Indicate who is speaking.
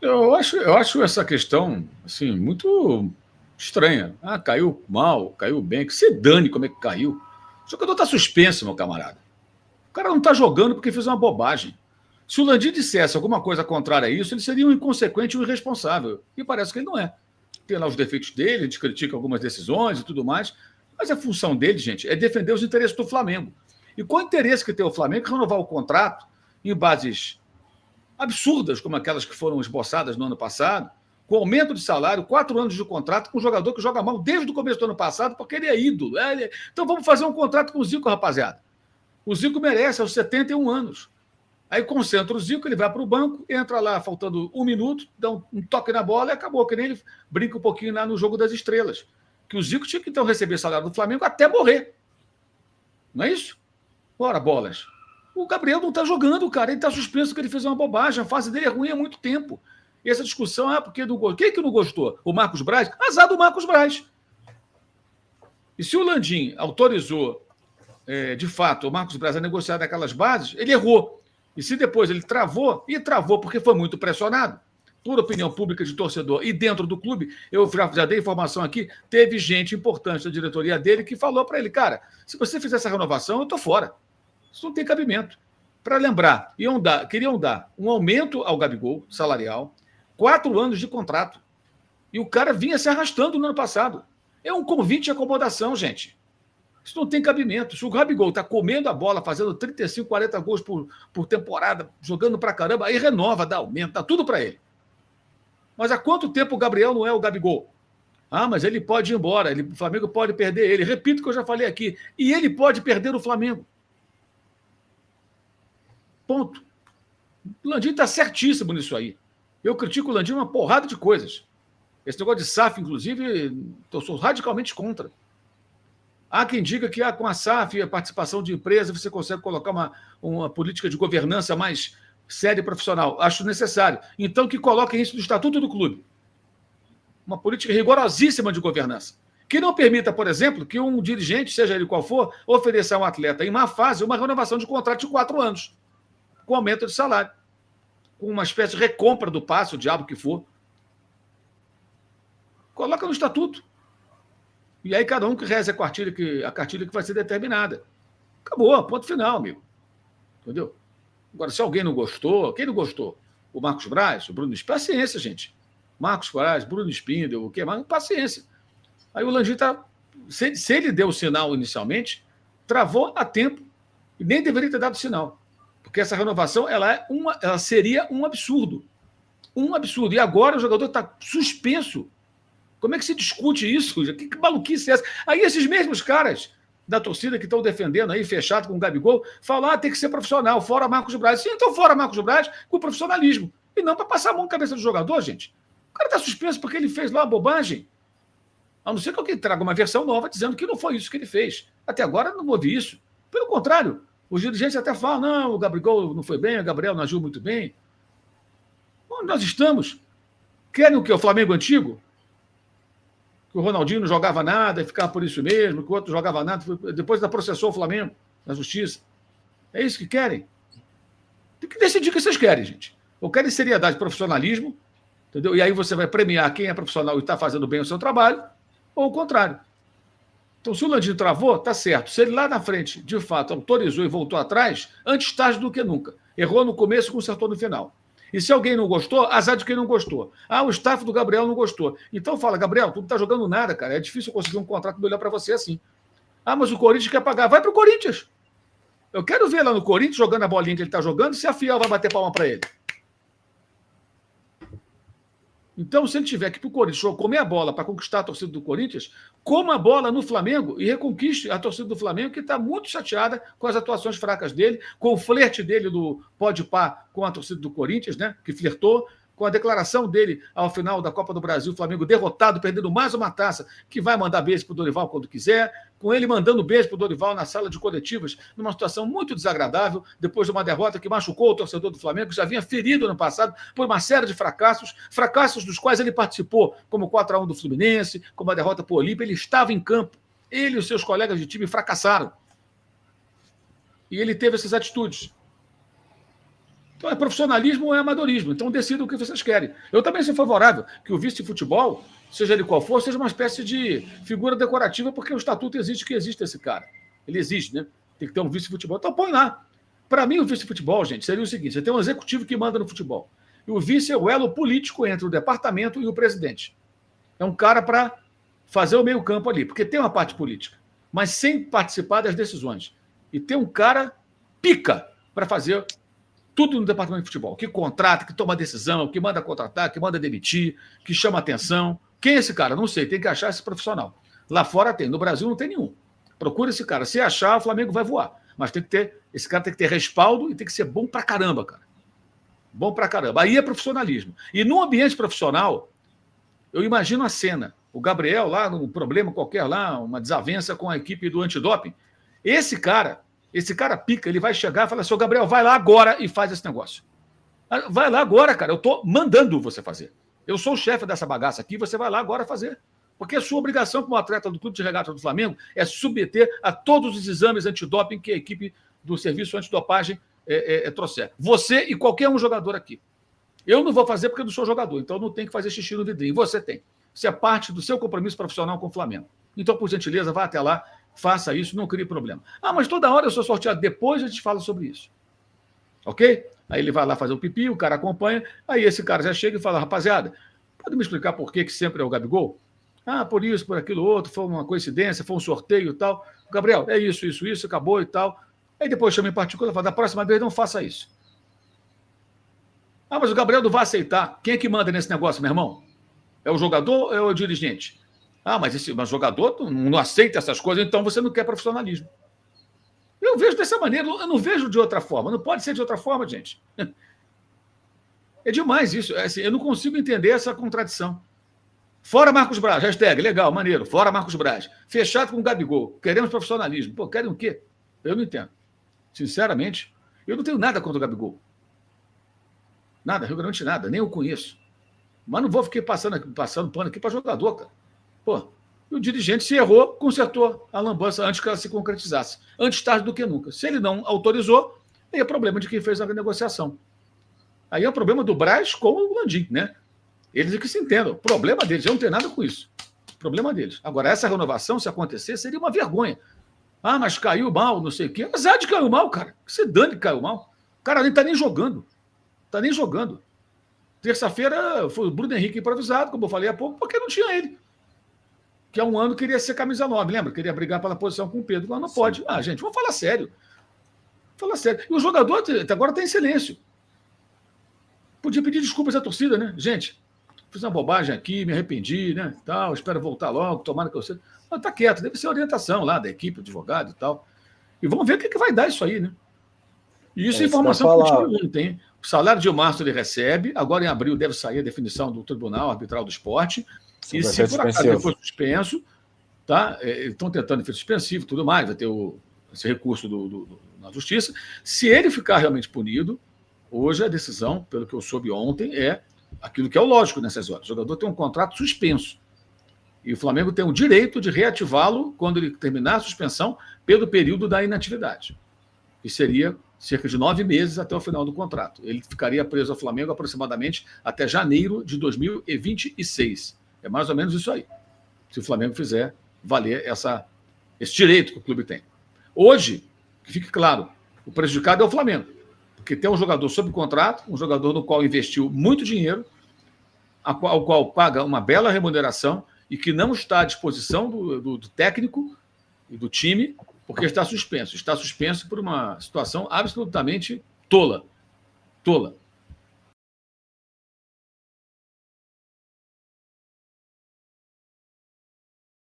Speaker 1: Eu acho essa questão assim, muito estranha. Ah, caiu mal, caiu bem. Que se dane como é que caiu. O jogador está suspenso, meu camarada. O cara não está jogando porque fez uma bobagem. Se o Landim dissesse alguma coisa contrária a isso, ele seria um inconsequente e um irresponsável. E parece que ele não é. Tem lá os defeitos dele, a gente critica algumas decisões e tudo mais, mas a função dele, gente, é defender os interesses do Flamengo. E qual o interesse que tem o Flamengo em renovar o contrato em bases absurdas, como aquelas que foram esboçadas no ano passado, com aumento de salário, 4 anos de contrato com um jogador que joga mal desde o começo do ano passado, porque ele é ídolo. Então vamos fazer um contrato com o Zico, rapaziada. O Zico merece, aos 71 anos. Aí concentra o Zico, ele vai para o banco, entra lá faltando 1 minuto, dá um toque na bola e acabou, que nem ele brinca um pouquinho lá no Jogo das Estrelas. Que o Zico tinha que então receber salário do Flamengo até morrer. Não é isso? Ora, bolas. O Gabriel não está jogando, cara. Ele está suspenso porque ele fez uma bobagem. A fase dele é ruim há muito tempo. E essa discussão é porque não gostou. Quem que não gostou? O Marcos Braz? Azar do Marcos Braz. E se o Landim autorizou, de fato, o Marcos Braz a negociar daquelas bases, ele errou. E se depois ele travou, e travou porque foi muito pressionado, por opinião pública de torcedor e dentro do clube, eu já dei informação aqui, teve gente importante da diretoria dele que falou para ele, cara, se você fizer essa renovação, eu estou fora. Isso não tem cabimento. Para lembrar, queriam dar um aumento ao Gabigol, salarial, 4 anos de contrato. E o cara vinha se arrastando no ano passado. É um convite de acomodação, gente. Isso não tem cabimento. Se o Gabigol está comendo a bola, fazendo 35, 40 gols por temporada, jogando para caramba, aí renova, dá aumento, dá tudo para ele. Mas há quanto tempo o Gabriel não é o Gabigol? Ah, mas ele pode ir embora, o Flamengo pode perder ele. Repito o que eu já falei aqui. E ele pode perder o Flamengo. Ponto. O Landim está certíssimo nisso aí. Eu critico o Landim uma porrada de coisas. Esse negócio de SAF, inclusive, eu sou radicalmente contra. Há quem diga que com a SAF, a participação de empresa, você consegue colocar uma política de governança mais séria e profissional. Acho necessário. Então, que coloquem isso no Estatuto do Clube. Uma política rigorosíssima de governança. Que não permita, por exemplo, que um dirigente, seja ele qual for, ofereça a um atleta em má fase uma renovação de contrato de 4 anos, com aumento de salário, com uma espécie de recompra do passe, o diabo que for. Coloca no Estatuto. E aí cada um que reze a cartilha que vai ser determinada. Acabou, ponto final, amigo. Entendeu? Agora, se alguém não gostou, quem não gostou? O Marcos Braz, o Bruno Spindel, paciência, gente. Marcos Braz, Bruno Spindel, o quê? Mas paciência. Aí o Landim está... Se ele deu o sinal inicialmente, travou a tempo e nem deveria ter dado sinal. Porque essa renovação ela seria um absurdo. Um absurdo. E agora o jogador está suspenso. Como é que se discute isso? Que maluquice é essa? Aí esses mesmos caras da torcida que estão defendendo aí, fechado com o Gabigol, falam, tem que ser profissional, fora Marcos Braz. Sim, então fora Marcos Braz com profissionalismo. E não para passar a mão na cabeça do jogador, gente. O cara está suspenso porque ele fez lá uma bobagem. A não ser que alguém traga uma versão nova dizendo que não foi isso que ele fez. Até agora não houve isso. Pelo contrário, os dirigentes até falam, não, o Gabigol não foi bem, o Gabriel não agiu muito bem. Onde nós estamos? Querem o quê? O Flamengo antigo? Que o Ronaldinho não jogava nada e ficava por isso mesmo, que o outro jogava nada, depois ainda processou o Flamengo na justiça. É isso que querem? Tem que decidir o que vocês querem, gente. Ou querem seriedade, profissionalismo, entendeu? E aí você vai premiar quem é profissional e está fazendo bem o seu trabalho, ou o contrário. Então, se o Landim travou, tá certo. Se ele lá na frente, de fato, autorizou e voltou atrás, antes tarde do que nunca. Errou no começo e consertou no final. E se alguém não gostou, azar de quem não gostou. O staff do Gabriel não gostou. Então fala, Gabriel, tu não tá jogando nada, cara. É difícil conseguir um contrato melhor para você assim. Mas o Corinthians quer pagar. Vai pro Corinthians. Eu quero ver lá no Corinthians, jogando a bolinha que ele tá jogando, se a Fiel vai bater palma para ele. Então, se ele tiver que ir pro Corinthians comer a bola para conquistar a torcida do Corinthians, coma a bola no Flamengo e reconquiste a torcida do Flamengo, que está muito chateada com as atuações fracas dele, com o flerte dele do Podpah com a torcida do Corinthians, né, que flertou, com a declaração dele ao final da Copa do Brasil, o Flamengo derrotado, perdendo mais uma taça, que vai mandar beijo para o Dorival quando quiser, com ele mandando beijo para o Dorival na sala de coletivas, numa situação muito desagradável, depois de uma derrota que machucou o torcedor do Flamengo, que já vinha ferido no passado por uma série de fracassos dos quais ele participou, como o 4-1 do Fluminense, como a derrota para o Olímpia, ele estava em campo. Ele e os seus colegas de time fracassaram. E ele teve essas atitudes. Então, é profissionalismo ou é amadorismo. Então, decidam o que vocês querem. Eu também sou favorável que o vice de futebol, seja ele qual for, seja uma espécie de figura decorativa, porque o estatuto exige que existe esse cara. Ele existe, né? Tem que ter um vice de futebol. Então, põe lá. Para mim, o vice de futebol, gente, seria o seguinte: você tem um executivo que manda no futebol. E o vice é o elo político entre o departamento e o presidente. É um cara para fazer o meio-campo ali, porque tem uma parte política, mas sem participar das decisões. E tem um cara pica para fazer tudo no departamento de futebol, que contrata, que toma decisão, que manda contratar, que manda demitir, que chama atenção. Quem é esse cara? Não sei, tem que achar esse profissional. Lá fora tem, no Brasil não tem nenhum. Procura esse cara. Se achar, o Flamengo vai voar. Mas tem que ter, esse cara tem que ter respaldo e tem que ser bom pra caramba, cara. Bom pra caramba. Aí é profissionalismo. E no ambiente profissional, eu imagino a cena. O Gabriel lá, num problema qualquer lá, uma desavença com a equipe do antidoping. Esse cara pica, ele vai chegar e falar assim: Gabriel, vai lá agora e faz esse negócio. Vai lá agora, cara. Eu tô mandando você fazer. Eu sou o chefe dessa bagaça aqui, você vai lá agora fazer. Porque a sua obrigação como atleta do Clube de Regata do Flamengo é submeter a todos os exames antidoping que a equipe do Serviço Antidopagem trouxer. Você e qualquer um jogador aqui. Eu não vou fazer porque eu não sou jogador, então não tem que fazer xixi no vidrinho. Você tem. Isso é parte do seu compromisso profissional com o Flamengo. Então, por gentileza, vá até lá, faça isso, não crie problema. Mas toda hora eu sou sorteado. Depois a gente fala sobre isso. Ok? Aí ele vai lá fazer o pipi, o cara acompanha, aí esse cara já chega e fala: rapaziada, pode me explicar por que sempre é o Gabigol? Por isso, por aquilo outro, foi uma coincidência, foi um sorteio e tal. Gabriel, é isso, acabou e tal. Aí depois chama em particular e fala: da próxima vez não faça isso. Mas o Gabriel não vai aceitar. Quem é que manda nesse negócio, meu irmão? É o jogador ou é o dirigente? Mas o jogador não aceita essas coisas, então você não quer profissionalismo. Eu vejo dessa maneira, eu não vejo de outra forma. Não pode ser de outra forma, gente. É demais isso. Eu não consigo entender essa contradição. Fora Marcos Braz, hashtag, legal, maneiro. Fora Marcos Braz. Fechado com o Gabigol. Queremos profissionalismo. Pô, querem o quê? Eu não entendo. Sinceramente, eu não tenho nada contra o Gabigol. Nada, realmente nada. Nem eu conheço. Mas não vou ficar passando pano aqui para jogador, cara. Pô, e o dirigente se errou, consertou a lambança antes que ela se concretizasse. Antes tarde do que nunca. Se ele não autorizou, aí é problema de quem fez a negociação. Aí é o problema do Braz com o Landim, né? Eles é que se entendam. O problema deles, eu não tenho nada com isso. O problema deles. Agora, essa renovação, se acontecer, seria uma vergonha. Mas caiu mal, não sei o quê. Mas de caiu mal, cara. Que se dane que caiu mal. O cara nem tá nem jogando. Tá nem jogando. Terça-feira foi o Bruno Henrique improvisado, como eu falei há pouco, porque não tinha ele. Que há um ano queria ser camisa 9, lembra? Queria brigar pela posição com o Pedro. Mas não pode. Gente, vamos falar sério. Fala sério. E o jogador até agora está em silêncio. Podia pedir desculpas à torcida, né? Gente, fiz uma bobagem aqui, me arrependi, né? Tal, espero voltar logo, tomara que eu seja. Mas tá quieto, deve ser orientação lá da equipe, advogado e tal. E vamos ver o que vai dar isso aí, né? E isso é informação que o time tem. O salário de março ele recebe, agora em abril deve sair a definição do Tribunal Arbitral do Esporte. E se por acaso ele for suspenso, tá? Estão tentando efeito suspensivo, tudo mais, vai ter esse recurso na Justiça. Se ele ficar realmente punido, hoje a decisão, pelo que eu soube ontem, é aquilo que é o lógico nessas horas. O jogador tem um contrato suspenso. E o Flamengo tem o direito de reativá-lo quando ele terminar a suspensão pelo período da inatividade. E seria cerca de 9 meses até o final do contrato. Ele ficaria preso ao Flamengo aproximadamente até janeiro de 2026. É mais ou menos isso aí. Se o Flamengo fizer valer esse direito que o clube tem. Hoje, que fique claro, o prejudicado é o Flamengo. Porque tem um jogador sob contrato, um jogador no qual investiu muito dinheiro, ao qual paga uma bela remuneração e que não está à disposição do técnico e do time, porque está suspenso. Está suspenso por uma situação absolutamente tola. Tola.